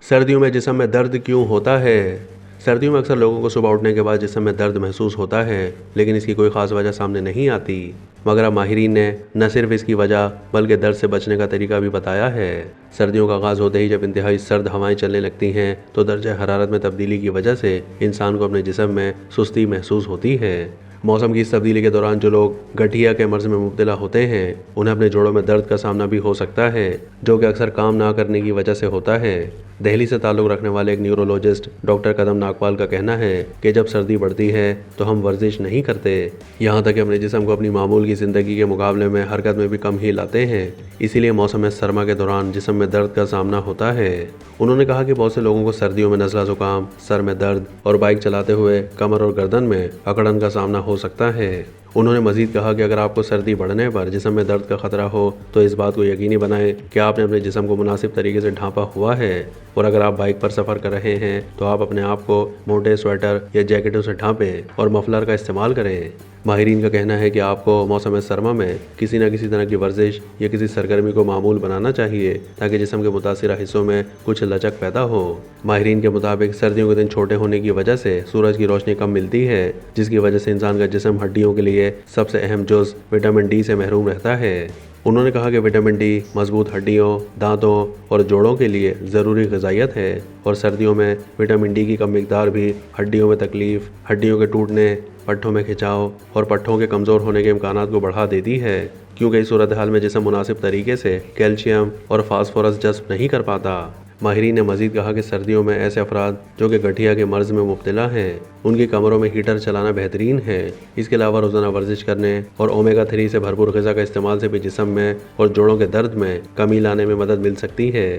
सर्दियों में जिस्म में दर्द क्यों होता है? सर्दियों में अक्सर लोगों को सुबह उठने के बाद जिस्म में दर्द महसूस होता है, लेकिन इसकी कोई ख़ास वजह सामने नहीं आती। मगर अब माहिरीन ने न सिर्फ इसकी वजह बल्कि दर्द से बचने का तरीका भी बताया है। सर्दियों का आगाज़ होते ही जब इंतहाई सर्द हवाएं चलने लगती हैं तो दर्जा हरारत में तब्दीली की वजह से इंसान को अपने जिस्म में सुस्ती महसूस होती है। मौसम की इस तब्दीली के दौरान जो लोग गठिया के मर्ज में मुब्तला होते हैं उन्हें अपने जोड़ों में दर्द का सामना भी हो सकता है, जो कि अक्सर काम ना करने की वजह से होता है। दिल्ली से ताल्लुक़ रखने वाले एक न्यूरोलॉजिस्ट डॉक्टर कदम नागपाल का कहना है कि जब सर्दी बढ़ती है तो हम वर्जिश नहीं करते, यहाँ तक कि अपने जिस्म को अपनी मामूल की ज़िंदगी के मुकाबले में हरकत में भी कम ही लाते हैं। इसीलिए मौसम सरमा के दौरान जिस्म में दर्द का सामना होता है। उन्होंने कहा कि बहुत से लोगों को सर्दियों में नज़ला ज़ुकाम, सर में दर्द और बाइक चलाते हुए कमर और गर्दन में अकड़न का सामना हो सकता है। उन्होंने मजीद कहा कि अगर आपको सर्दी बढ़ने पर जिस्म में दर्द का खतरा हो तो इस बात को यकीनी बनाएं कि आपने अपने जिस्म को मुनासिब तरीके से ढांपा हुआ है, और अगर आप बाइक पर सफ़र कर रहे हैं तो आप अपने आप को मोटे स्वेटर या जैकेटों से ढांपें और मफलर का इस्तेमाल करें। माहिरीन का कहना है कि आपको मौसम सरमा में किसी न किसी तरह की वर्जिश या किसी सरगर्मी को मामूल बनाना चाहिए ताकि जिस्म के मुतासिरा हिस्सों में कुछ लचक पैदा हो। माहिरीन के मुताबिक सर्दियों के दिन छोटे होने की वजह से सूरज की रोशनी कम मिलती है, जिसकी वजह से इंसान का जिस्म हड्डियों के लिए सबसे अहम जुज़ विटामिन डी से महरूम रहता है। उन्होंने कहा कि विटामिन डी मजबूत हड्डियों, दांतों और जोड़ों के लिए ज़रूरी ग़िज़ाइयत है, और सर्दियों में विटामिन डी की कम मिकदार भी हड्डियों में तकलीफ़, हड्डियों के टूटने, पट्ठों में खिंचाव और पट्ठों के कमज़ोर होने के इम्कानात को बढ़ा देती है, क्योंकि इस सूरत हाल में जिस्म मुनासिब तरीके से कैल्शियम और फास्फोरस जज़्ब नहीं कर पाता। माहिरीन ने मजीद कहा कि सर्दियों में ऐसे अफराद जो कि गठिया के मर्ज में मुब्तला हैं उनकी कमरों में हीटर चलाना बेहतरीन है। इसके अलावा रोज़ाना वर्जिश करने और ओमेगा 3 से भरपूर ग़िज़ा का इस्तेमाल से भी जिस्म में और जोड़ों के दर्द में कमी लाने में मदद मिल सकती है।